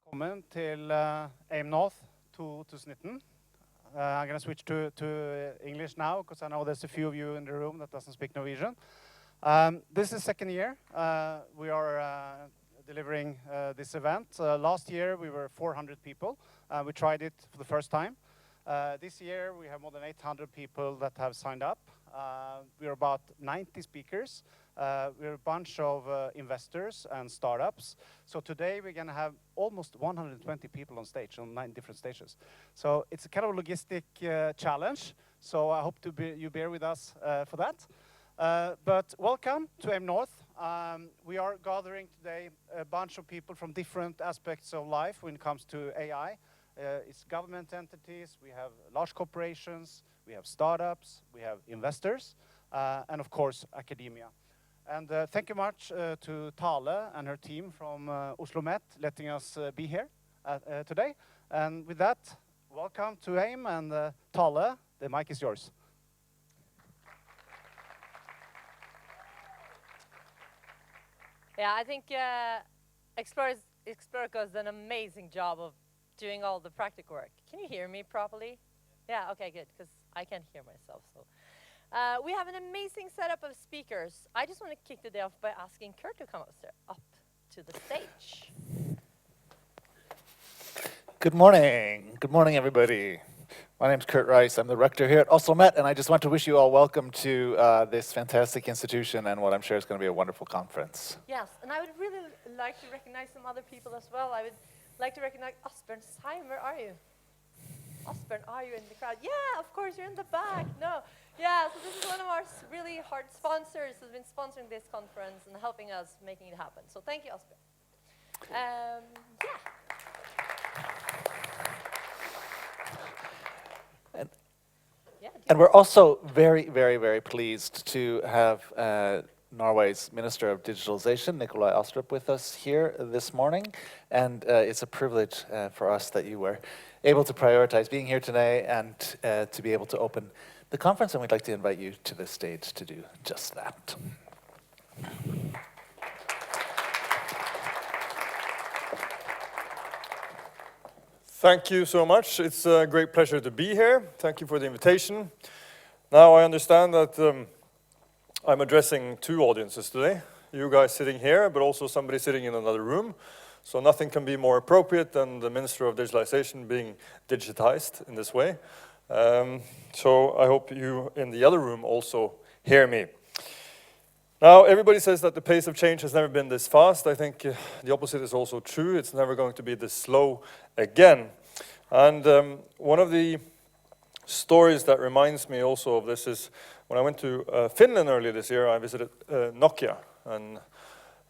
Velkommen til AIM2North 2019. I'm going to switch to English now because I know there's a few of you in the room that doesn't speak Norwegian. This is second year we are delivering this event. Last year we were 400 people. We tried it for the first time. This year we have more than 800 people that have signed up. We're about 90 speakers. We're a bunch of investors and startups. So today we're going to have almost 120 people on stage on 9 different stages. So it's a kind of logistic challenge. So I hope you bear with us for that. But welcome to AIM2North. We are gathering today a bunch of people from different aspects of life when it comes to AI. It's government entities, we have large corporations, we have startups, we have investors, and of course academia. And thank you much to Tale and her team from Oslo Met letting us be here today. And with that, welcome to AIM, and Tale, the mic is yours. Yeah, I think Explorica does an amazing job of doing all the practical work. Can you hear me properly? Yeah, okay, good, because I can't hear myself. So, we have an amazing setup of speakers. I just want to kick the day off by asking Kurt to come up to the stage. Good morning. Good morning, everybody. My name's Kurt Rice. I'm the rector here at Oslo Met, and I just want to wish you all welcome to this fantastic institution and what I'm sure is going to be a wonderful conference. Yes, and I would really like to recognize some other people as well. I would like to recognize Asbjørn Seim. Where are you? Asbjørn, are you in the crowd? Yeah, of course, you're in the back. No. Yeah, so this is one of our really hard sponsors who's been sponsoring this conference and helping us making it happen. So thank you, Asbjørn. And we're also very, very, very pleased to have Norway's Minister of Digitalization, Nikolai Astrup, with us here this morning. And it's a privilege for us that you were able to prioritize being here today and to be able to open the conference. And we'd like to invite you to the stage to do just that. Thank you so much. It's a great pleasure to be here. Thank you for the invitation. Now I understand that I'm addressing 2 audiences today. You guys sitting here, but also somebody sitting in another room. So nothing can be more appropriate than the Minister of Digitalization being digitized in this way. So I hope you in the other room also hear me. Now, everybody says that the pace of change has never been this fast. I think the opposite is also true. It's never going to be this slow again. And one of the stories that reminds me also of this is when I went to Finland earlier this year, I visited Nokia. And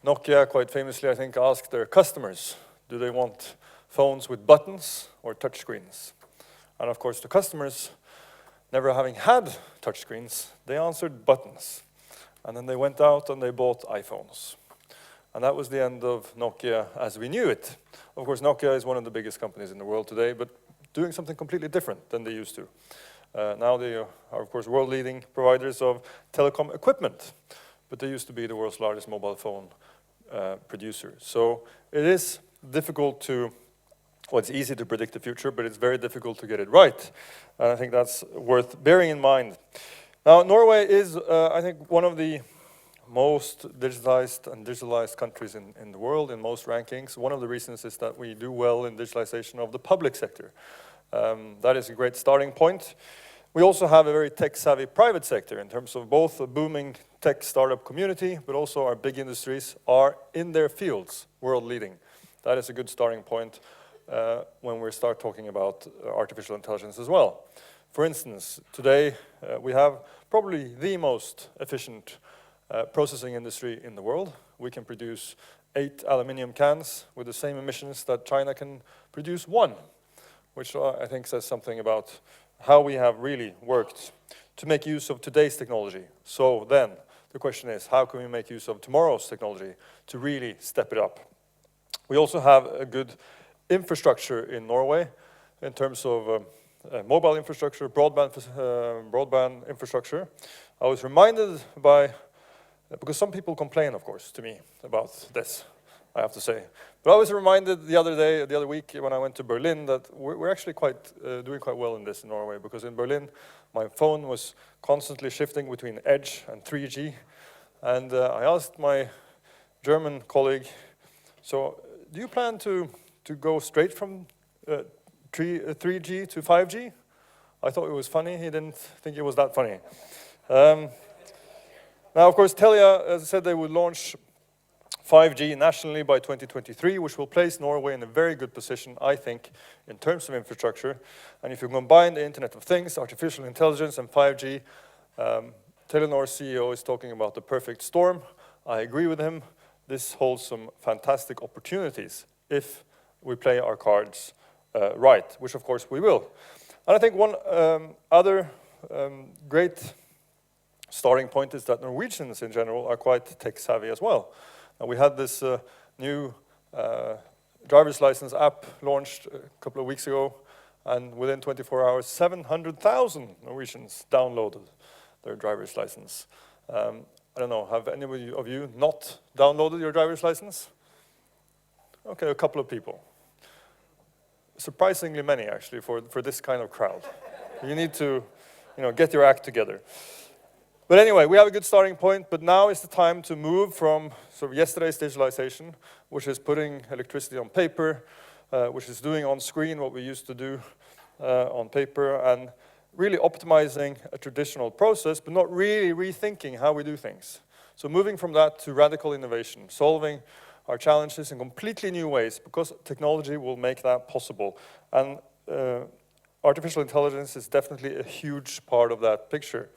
Nokia, quite famously, I think, asked their customers, do they want phones with buttons or touchscreens? And of course, the customers, never having had touchscreens, they answered buttons. And then they went out and they bought iPhones. And that was the end of Nokia as we knew it. Of course, Nokia is one of the biggest companies in the world today, but doing something completely different than they used to. Now they are, of course, world-leading providers of telecom equipment, but they used to be the world's largest mobile phone producer. So it is difficult to, well, it's easy to predict the future, but it's very difficult to get it right. And I think that's worth bearing in mind. Now, Norway is, I think, one of the most digitalized countries in the world, in most rankings. One of the reasons is that we do well in digitalization of the public sector. That is a great starting point. We also have a very tech-savvy private sector in terms of both a booming tech startup community, but also our big industries are in their fields, world-leading. That is a good starting point when we start talking about artificial intelligence as well. For instance, today we have probably the most efficient processing industry in the world. We can produce 8 aluminum cans with the same emissions that China can produce 1, which I think says something about how we have really worked to make use of today's technology. So then, the question is, how can we make use of tomorrow's technology to really step it up? We also have a good infrastructure in Norway in terms of mobile infrastructure, broadband infrastructure. I was reminded by, because some people complain, of course, to me about this. I have to say. But I was reminded the other week when I went to Berlin that we're actually doing quite well in this in Norway, because in Berlin my phone was constantly shifting between Edge and 3G, and I asked my German colleague, so do you plan to go straight from 3G to 5G? I thought it was funny. He didn't think it was that funny. Now, of course, Telia, as I said, they would launch 5G nationally by 2023, which will place Norway in a very good position, I think, in terms of infrastructure. And if you combine the Internet of Things, artificial intelligence, and 5G, Telenor's CEO is talking about the perfect storm. I agree with him. This holds some fantastic opportunities if we play our cards right, which of course we will. And I think one other great starting point is that Norwegians in general are quite tech savvy as well. And we had this new driver's license app launched a couple of weeks ago, and within 24 hours, 700,000 Norwegians downloaded their driver's license. I don't know, have any of you not downloaded your driver's license? Okay, a couple of people. Surprisingly many, actually, for this kind of crowd. You need to, get your act together. But anyway, we have a good starting point, but now is the time to move from sort of yesterday's digitalization, which is putting electricity on paper, which is doing on screen what we used to do on paper, and really optimizing a traditional process, but not really rethinking how we do things. So moving from that to radical innovation, solving our challenges in completely new ways, because technology will make that possible. And artificial intelligence is definitely a huge part of that picture.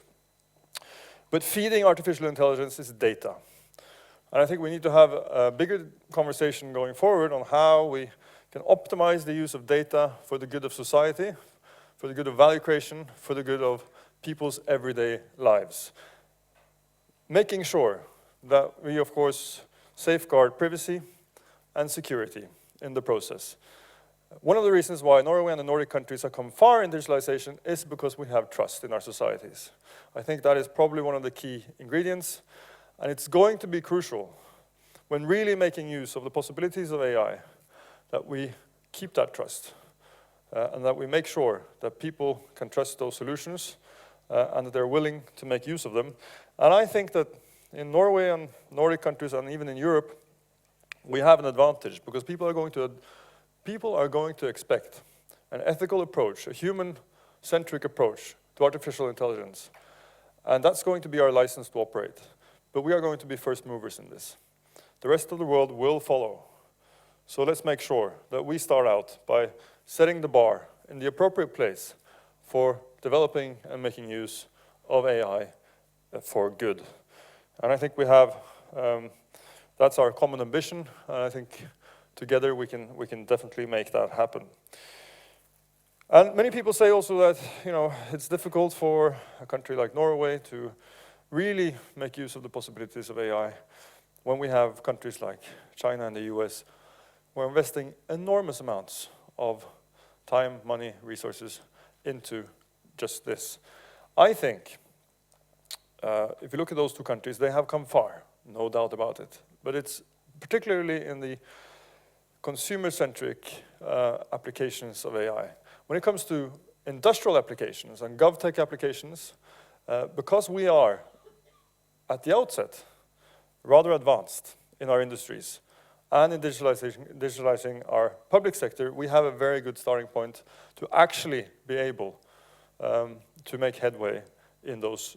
But feeding artificial intelligence is data. And I think we need to have a bigger conversation going forward on how we can optimize the use of data for the good of society, for the good of value creation, for the good of people's everyday lives. Making sure that we, of course, safeguard privacy and security in the process. One of the reasons why Norway and the Nordic countries have come far in digitalization is because we have trust in our societies. I think that is probably one of the key ingredients, and it's going to be crucial when really making use of the possibilities of AI that we keep that trust and that we make sure that people can trust those solutions and that they're willing to make use of them. And I think that in Norway and Nordic countries and even in Europe, we have an advantage because people are going to expect an ethical approach, a human-centric approach to artificial intelligence. And that's going to be our license to operate. But we are going to be first movers in this. The rest of the world will follow. So let's make sure that we start out by setting the bar in the appropriate place for developing and making use of AI for good. And I think we have, that's our common ambition, and I think together we can definitely make that happen. And many people say also that, it's difficult for a country like Norway to really make use of the possibilities of AI when we have countries like China and the US who are investing enormous amounts of time, money, resources into just this. I think, if you look at those two countries, they have come far, no doubt about it. But it's particularly in the consumer-centric applications of AI. When it comes to industrial applications and GovTech applications, because we are, at the outset, rather advanced in our industries and in digitalizing our public sector, we have a very good starting point to actually be able to make headway in those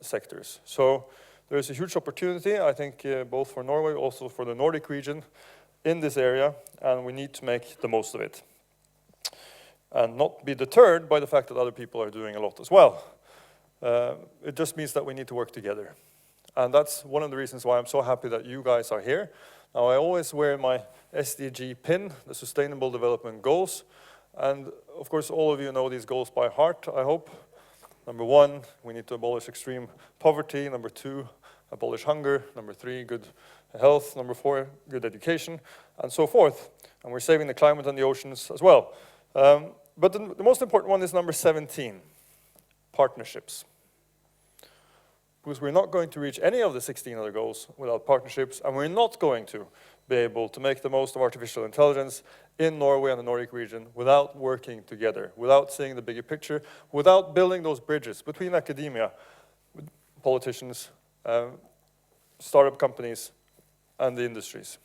sectors. So there is a huge opportunity, I think, both for Norway, also for the Nordic region in this area, and we need to make the most of it. And not be deterred by the fact that other people are doing a lot as well. It just means that we need to work together. And that's one of the reasons why I'm so happy that you guys are here. Now, I always wear my SDG pin, the Sustainable Development Goals. And of course, all of you know these goals by heart, I hope. Number 1, we need to abolish extreme poverty. Number 2, abolish hunger. Number 3, good health. Number 4, good education, and so forth. And we're saving the climate and the oceans as well. But the most important one is number 17, partnerships. Because we're not going to reach any of the 16 other goals without partnerships, and we're not going to be able to make the most of artificial intelligence in Norway and the Nordic region without working together, without seeing the bigger picture, without building those bridges between academia, politicians, startup companies, and the industries.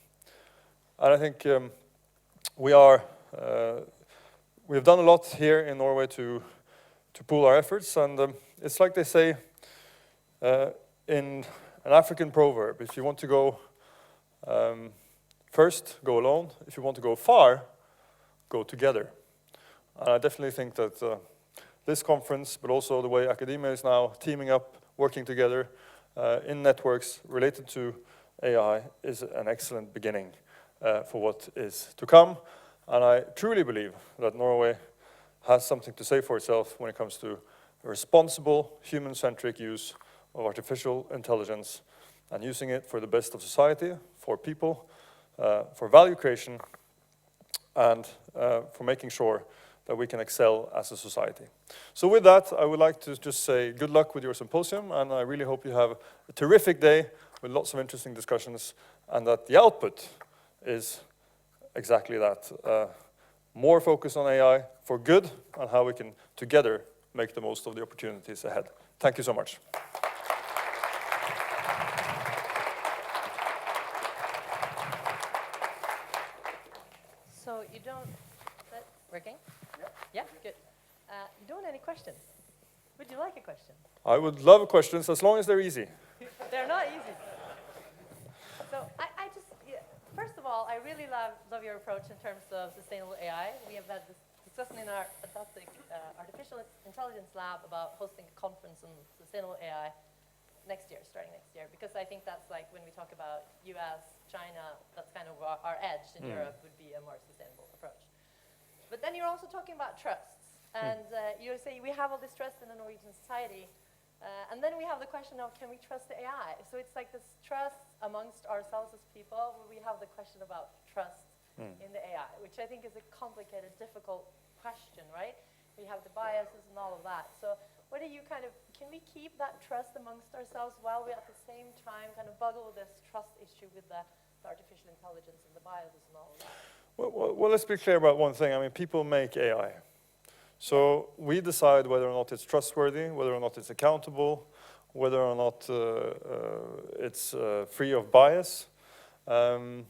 And I think we have done a lot here in Norway to pool our efforts, and it's like they say in an African proverb: if you want to go first, go alone. If you want to go far, go together. And I definitely think that this conference, but also the way academia is now teaming up, working together in networks related to AI, is an excellent beginning for what is to come. And I truly believe that Norway has something to say for itself when it comes to a responsible, human-centric use of artificial intelligence and using it for the best of society, for people, for value creation, and for making sure that we can excel as a society. So with that, I would like to just say good luck with your symposium, and I really hope you have a terrific day with lots of interesting discussions, and that the output is exactly that. More focus on AI for good, and how we can together make the most of the opportunities ahead. Thank you so much. So you don't, is that working? Yeah, good. You don't want any questions? Would you like a question? I would love questions as long as they're easy. They're not easy. So first of all, I really love your approach in terms of sustainable AI. We have had this discussion in our fantastic artificial intelligence lab about hosting a conference on sustainable AI starting next year, because I think that's like when we talk about US, China, that's kind of our edge in Europe would be a more sustainable approach. But then you're also talking about trusts, and you say we have all this trust in the Norwegian society, and then we have the question of, can we trust the AI? So it's like this trust amongst ourselves as people, where we have the question about trust in the AI, which I think is a complicated, difficult question, right? We have the biases and all of that. So what do you can we keep that trust amongst ourselves while we at the same time kind of buggle this trust issue with the artificial intelligence and the biases and all of that? Well, let's be clear about one thing. I mean, people make AI. So we decide whether or not it's trustworthy, whether or not it's accountable, whether or not it's free of bias. And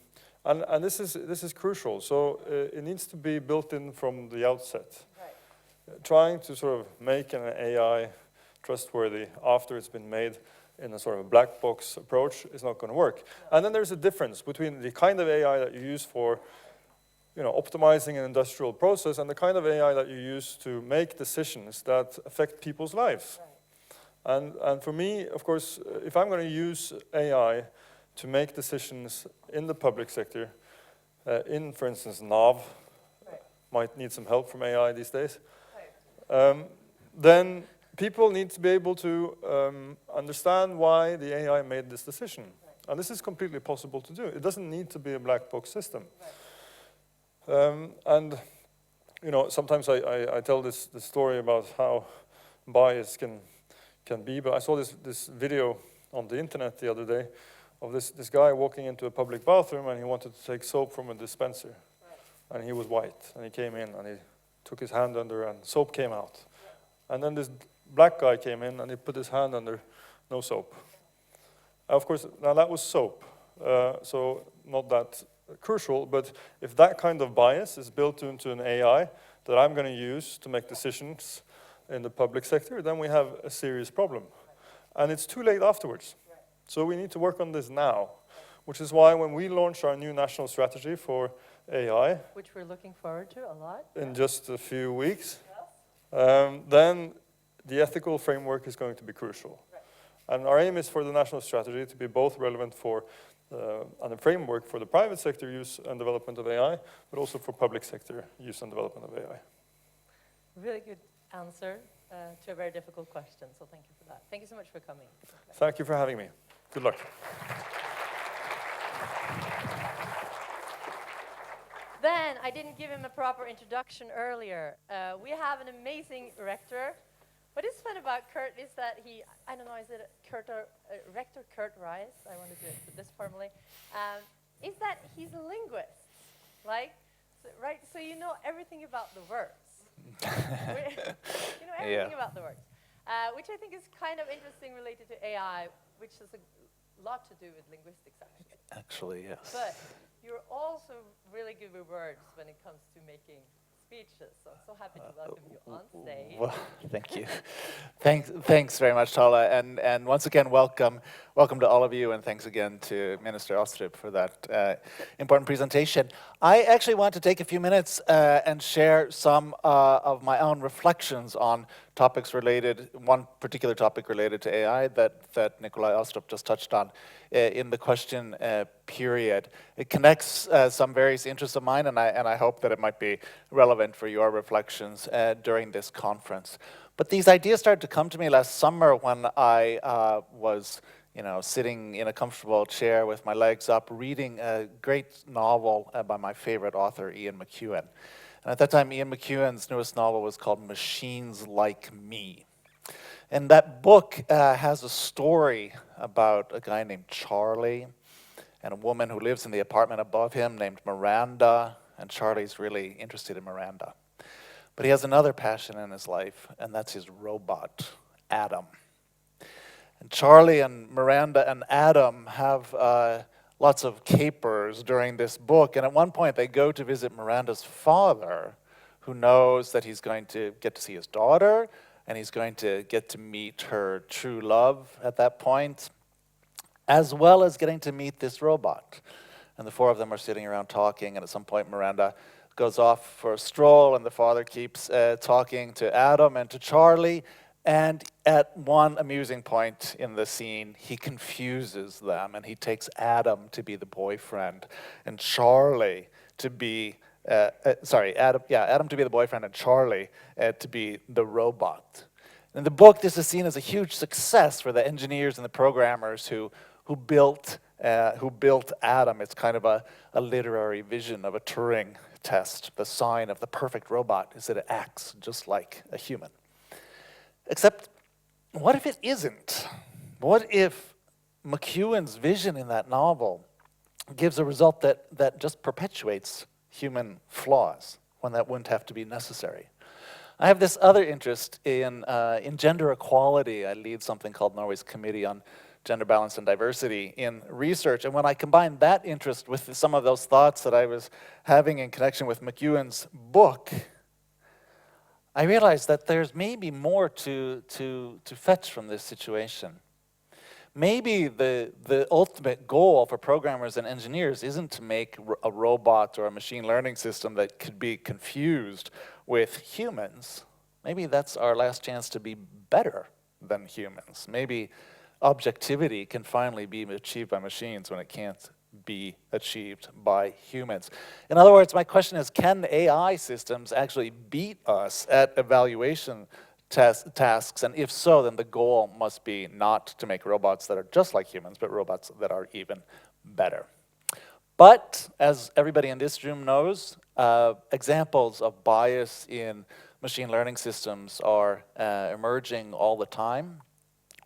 this is crucial. So it needs to be built in from the outset. Right. Trying to sort of make an AI trustworthy after it's been made in a sort of black box approach is not going to work. No. And then there's a difference between the kind of AI that you use for optimizing an industrial process and the kind of AI that you use to make decisions that affect people's lives. Right. And for me, of course, if I'm going to use AI to make decisions in the public sector, for instance, NAV, right, might need some help from AI these days, right, then people need to be able to understand why the AI made this decision. Right. And this is completely possible to do. It doesn't need to be a black box system. Right. And sometimes I tell this story about how bias can be, but I saw this video on the internet the other day of this guy walking into a public bathroom, and he wanted to take soap from a dispenser. Right. And he was white, and he came in and he took his hand under and soap came out. Yeah. And then this black guy came in and he put his hand under, no soap. Of course, now that was soap, so not that crucial, but if that kind of bias is built into an AI that I'm going to use to make decisions in the public sector, then we have a serious problem. And it's too late afterwards. So we need to work on this now, which is why when we launch our new national strategy for AI, which we're looking forward to a lot, in just a few weeks, then the ethical framework is going to be crucial. Right. And our aim is for the national strategy to be both relevant for and a framework for the private sector use and development of AI, but also for public sector use and development of AI. Really good answer to a very difficult question, so thank you for that. Thank you so much for coming. Thank you for having me. Good luck. Then, I didn't give him a proper introduction earlier. We have an amazing rector. What is fun about Kurt is that I don't know, is it Rector Kurt Rice? I want to do it this formally. is that he's a linguist, right? So you know everything about the words. You know everything about the words, which I think is kind of interesting related to AI, which has a lot to do with linguistics, actually. Actually, yes. But you're also really good with words when it comes to making speeches. So I'm so happy to welcome you on stage. Well, thank you. Thanks very much, Tala, and once again, welcome to all of you, and thanks again to Minister Astrup for that important presentation. I actually want to take a few minutes and share some of my own reflections on topics related, one particular topic related to AI that Nikolai Astrup just touched on in the question period. It connects some various interests of mine, and I hope that it might be relevant for your reflections during this conference. But these ideas started to come to me last summer when I was sitting in a comfortable chair with my legs up, reading a great novel by my favorite author, Ian McEwan. And at that time, Ian McEwan's newest novel was called Machines Like Me. And that book has a story about a guy named Charlie and a woman who lives in the apartment above him named Miranda, and Charlie's really interested in Miranda. But he has another passion in his life, and that's his robot, Adam. And Charlie and Miranda and Adam have lots of capers during this book, and at one point they go to visit Miranda's father, who knows that he's going to get to see his daughter, and he's going to get to meet her true love at that point, as well as getting to meet this robot. And the four of them are sitting around talking, and at some point Miranda goes off for a stroll, and the father keeps talking to Adam and to Charlie, and at one amusing point in the scene, he confuses them, and he takes Adam to be the boyfriend, and Charlie to be, Adam to be the boyfriend, and Charlie to be the robot. In the book, this is seen as a huge success for the engineers and the programmers who built Adam. It's kind of a literary vision of a Turing test. The sign of the perfect robot is that it acts just like a human. Except, what if it isn't? What if McEwan's vision in that novel gives a result that just perpetuates human flaws when that wouldn't have to be necessary? I have this other interest in gender equality. I lead something called Norway's Committee on Gender Balance and Diversity in research. And when I combine that interest with some of those thoughts that I was having in connection with McEwan's book, I realized that there's maybe more to fetch from this situation. Maybe the ultimate goal for programmers and engineers isn't to make a robot or a machine learning system that could be confused with humans. Maybe that's our last chance to be better than humans. Maybe objectivity can finally be achieved by machines when it can't be achieved by humans. In other words, my question is, can AI systems actually beat us at evaluation tasks? And if so, then the goal must be not to make robots that are just like humans, but robots that are even better. But, as everybody in this room knows, examples of bias in machine learning systems are emerging all the time.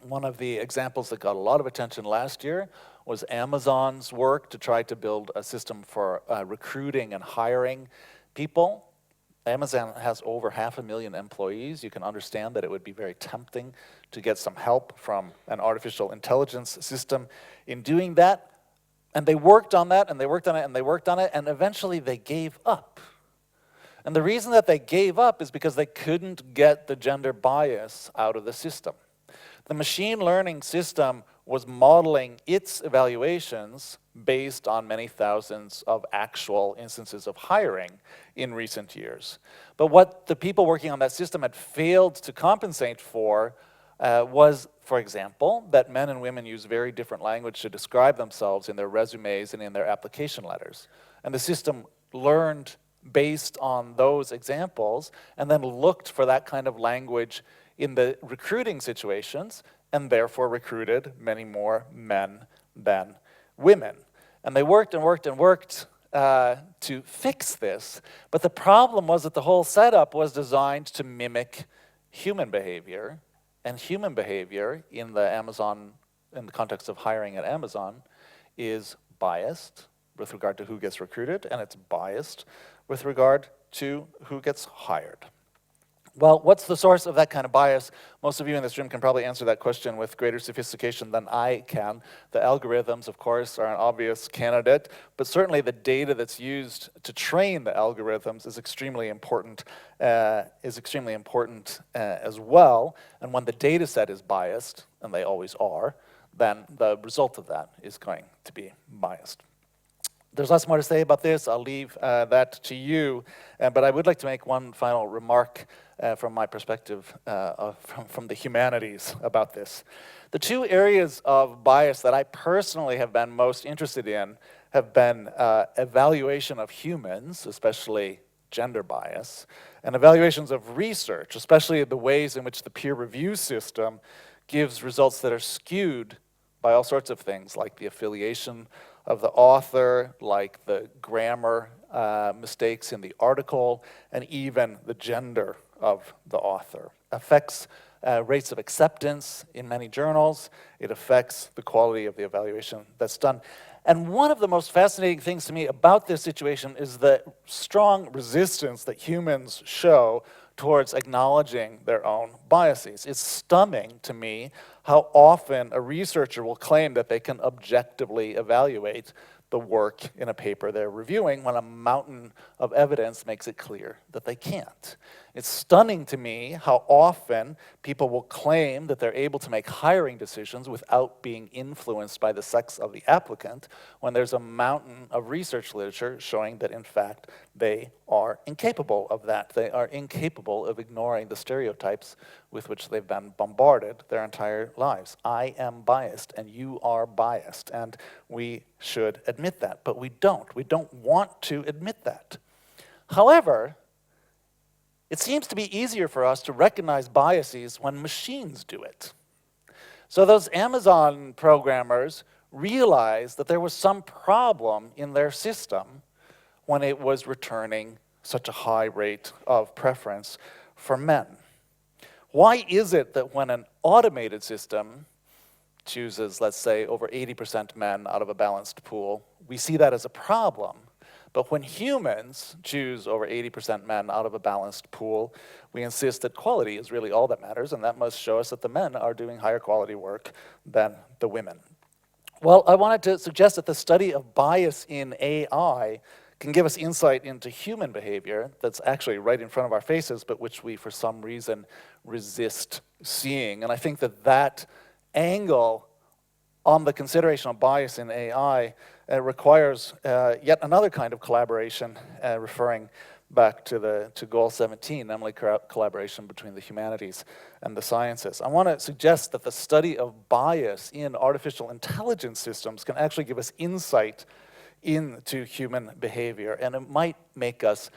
One of the examples that got a lot of attention last year was Amazon's work to try to build a system for recruiting and hiring people. Amazon has over 500,000 employees. You can understand that it would be very tempting to get some help from an artificial intelligence system in doing that. And they worked on that, and they worked on it, and they worked on it, and eventually they gave up. And the reason that they gave up is because they couldn't get the gender bias out of the system. The machine learning system was modeling its evaluations based on many thousands of actual instances of hiring in recent years. But what the people working on that system had failed to compensate for was, for example, that men and women use very different language to describe themselves in their resumes and in their application letters. And the system learned based on those examples and then looked for that kind of language in the recruiting situations, and therefore recruited many more men than women. And they worked and worked and worked to fix this, but the problem was that the whole setup was designed to mimic human behavior, and human behavior in the context of hiring at Amazon is biased, with regard to who gets recruited, and it's biased with regard to who gets hired. Well, what's the source of that kind of bias? Most of you in this room can probably answer that question with greater sophistication than I can. The algorithms, of course, are an obvious candidate, but certainly the data that's used to train the algorithms is extremely important as well. And when the data set is biased, and they always are, then the result of that is going to be biased. There's lots more to say about this. I'll leave that to you. But I would like to make one final remark from my perspective from the humanities about this. The two areas of bias that I personally have been most interested in have been evaluation of humans, especially gender bias, and evaluations of research, especially the ways in which the peer review system gives results that are skewed by all sorts of things, like the affiliation of the author, like the grammar mistakes in the article, and even the gender of the author. Affects rates of acceptance in many journals. It affects the quality of the evaluation that's done. And one of the most fascinating things to me about this situation is the strong resistance that humans show towards acknowledging their own biases. It's stunning to me how often a researcher will claim that they can objectively evaluate the work in a paper they're reviewing when a mountain of evidence makes it clear that they can't. It's stunning to me how often people will claim that they're able to make hiring decisions without being influenced by the sex of the applicant when there's a mountain of research literature showing that, in fact, they are incapable of that. They are incapable of ignoring the stereotypes with which they've been bombarded their entire lives. I am biased and you are biased, and we should admit that, but we don't. We don't want to admit that. However, it seems to be easier for us to recognize biases when machines do it. So those Amazon programmers realized that there was some problem in their system when it was returning such a high rate of preference for men. Why is it that when an automated system chooses, let's say, over 80% men out of a balanced pool, we see that as a problem? But when humans choose over 80% men out of a balanced pool, we insist that quality is really all that matters, and that must show us that the men are doing higher quality work than the women. Well, I wanted to suggest that the study of bias in AI can give us insight into human behavior that's actually right in front of our faces, but which we, for some reason, resist seeing. And I think that that angle on the consideration of bias in AI requires yet another kind of collaboration, referring back to goal 17, namely collaboration between the humanities and the sciences. I want to suggest that the study of bias in artificial intelligence systems can actually give us insight into human behavior, and it might make us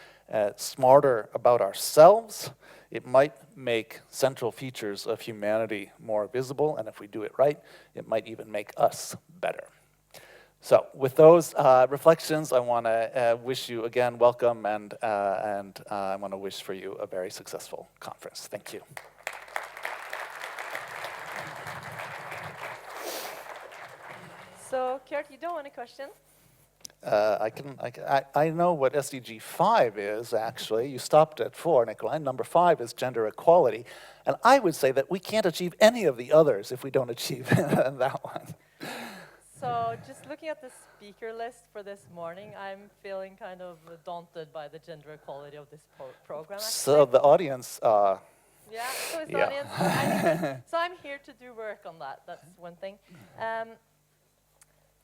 smarter about ourselves. It might make central features of humanity more visible, and if we do it right, it might even make us better. So with those reflections, I want to wish you again welcome, and I want to wish for you a very successful conference. Thank you. So, Kurt, you don't want a question? I know what SDG 5 is, actually. You stopped at 4, Nikolai. Number 5 is gender equality. And I would say that we can't achieve any of the others if we don't achieve that one. So, just looking at the speaker list for this morning, I'm feeling kind of daunted by the gender equality of this program, actually. So the audience... yeah, so is the yeah. audience. So I'm here to do work on that. That's one thing.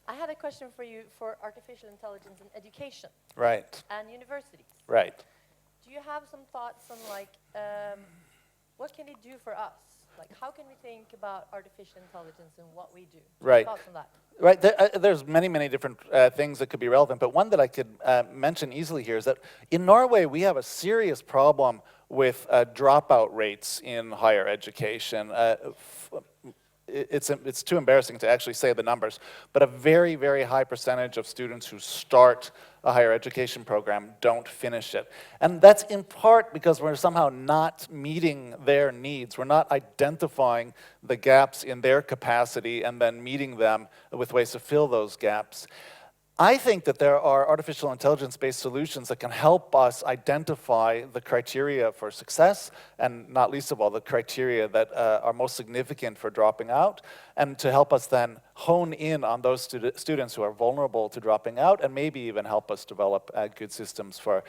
I had a question for you for artificial intelligence in education. Right. And universities. Right. Do you have some thoughts on, like, what can it do for us? Like, how can we think about artificial intelligence and what we do? Right. Thoughts on that? Right. There's many different things that could be relevant, but one that I could mention easily here is that in Norway we have a serious problem with dropout rates in higher education. It's too embarrassing to actually say the numbers, but a very high percentage of students who start a higher education program don't finish it. And that's in part because we're somehow not meeting their needs. We're not identifying the gaps in their capacity and then meeting them with ways to fill those gaps. I think that there are artificial intelligence-based solutions that can help us identify the criteria for success, and not least of all, the criteria that are most significant for dropping out, and to help us then hone in on those students who are vulnerable to dropping out, and maybe even help us develop good systems for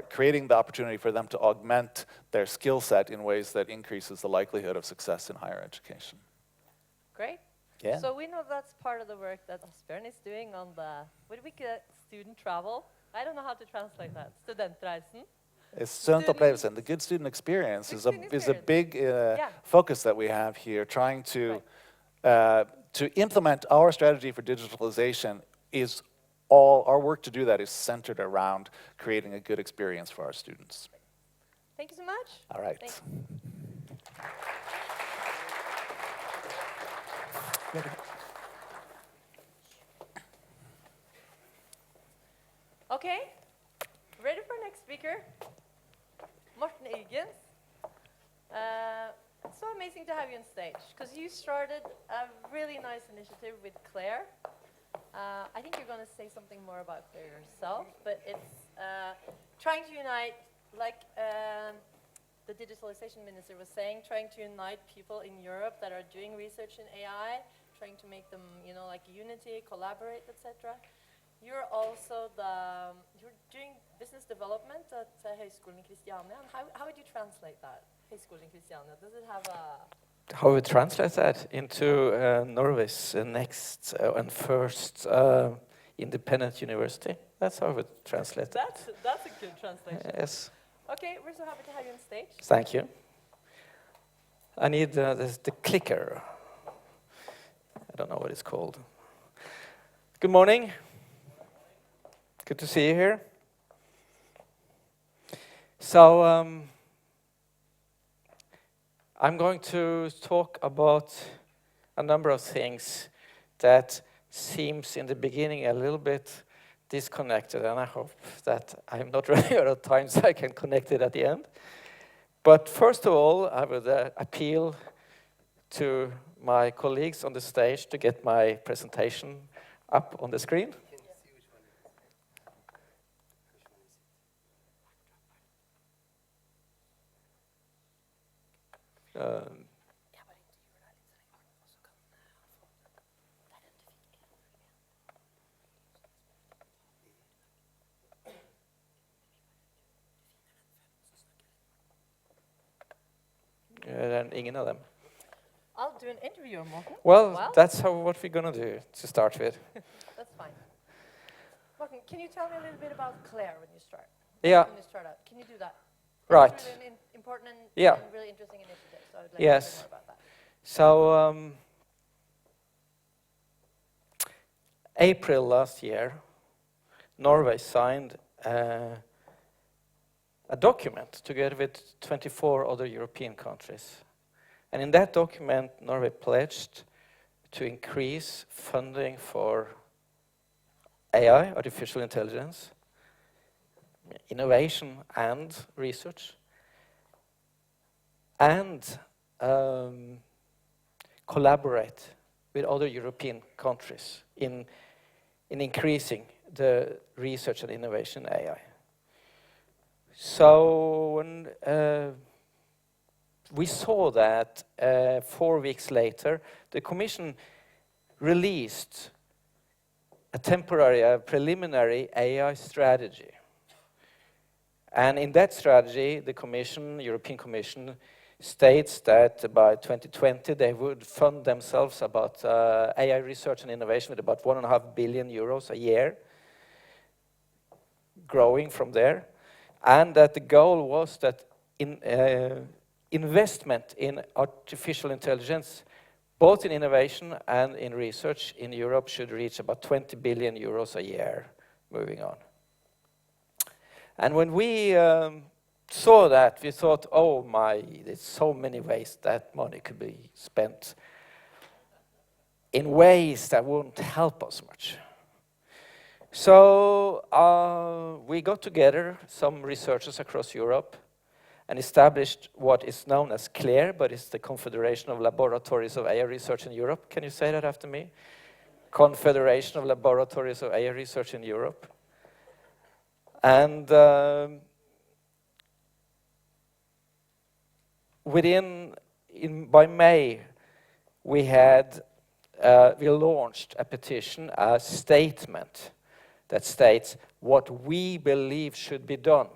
creating the opportunity for them to augment their skill set in ways that increases the likelihood of success in higher education. Great. Yeah. So we know that's part of the work that Asbjørn is doing on the, what do we get, student travel? I don't know how to translate that. Studentreisen? It's studentopplevelsen. The good student experience is a big focus that we have here, trying to implement our strategy for digitalization. Is all our work to do that is centered around creating a good experience for our students. Thank you so much. All right. Okay, ready for next speaker? Morten Egens. It's so amazing to have you on stage, because you started a really nice initiative with Claire. I think you're going to say something more about Claire yourself, but it's trying to unite, like the digitalization minister was saying, trying to unite people in Europe that are doing research in AI, trying to make them, you know, like unity, collaborate, etc. You're also you're doing business development at Høgskolen i Kristiania. How would you translate that? Høgskolen i Kristiania, does it have a... How we translate that into Norway's next and first independent university? That's how we translate that. That's a good translation. Yes. Okay, we're so happy to have you on stage. Thank you. I need the clicker. I don't know what it's called. Good morning. Good to see you here. So I'm going to talk about a number of things that seems in the beginning a little bit disconnected, and I hope that I'm not running out of time so I can connect it at the end. But first of all, I would appeal to my colleagues on the stage to get my presentation up on the screen. Ingen of them. I'll do an interview, Morten. Well, that's what we're going to do to start with. That's fine. Morten, can you tell me a little bit about Claire when you start? Yeah. When you start out, can you do that? Right. It's really an important and really interesting initiative, so I'd like to hear more about that. So, April last year, Norway signed a document together with 24 other European countries. And in that document, Norway pledged to increase funding for AI, artificial intelligence, innovation and research, and collaborate with other European countries in increasing the research and innovation in AI. So when we saw that 4 weeks later, the Commission released a preliminary AI strategy. And in that strategy, the European Commission, states that by 2020 they would fund themselves about AI research and innovation with about 1.5 billion euros a year, growing from there. And that the goal was that investment in artificial intelligence, both in innovation and in research in Europe, should reach about 20 billion euros a year moving on. And when we saw that, we thought, oh my, there's so many ways that money could be spent in ways that wouldn't help us much. So we got together some researchers across Europe and established what is known as CLARE, but it's the Confederation of Laboratories of AI Research in Europe. Can you say that after me? Confederation of Laboratories of AI Research in Europe. And by May, we launched a petition, a statement that states what we believe should be done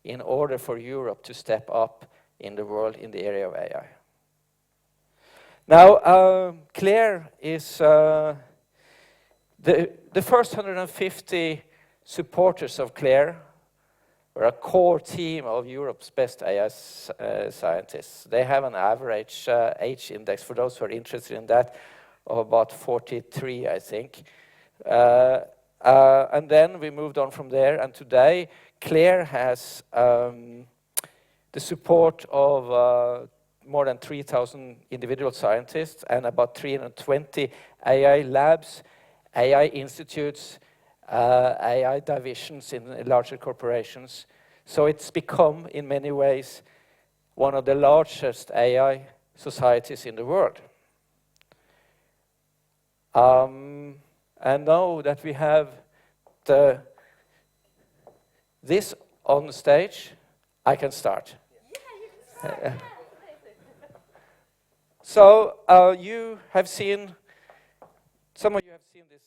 in order for Europe to step up in the world in the area of AI. Now, CLAIRE is the first 150 supporters of CLAIRE are a core team of Europe's best AI scientists. They have an average age index, for those who are interested in that, of about 43, I think. And then we moved on from there, and today CLAIRE has the support of more than 3,000 individual scientists and about 320 AI labs, AI institutes, AI divisions in larger corporations. So it's become, in many ways, one of the largest AI societies in the world. And now that we have this on stage, I can start. Yeah, you can start. So you have seen, some of you have seen this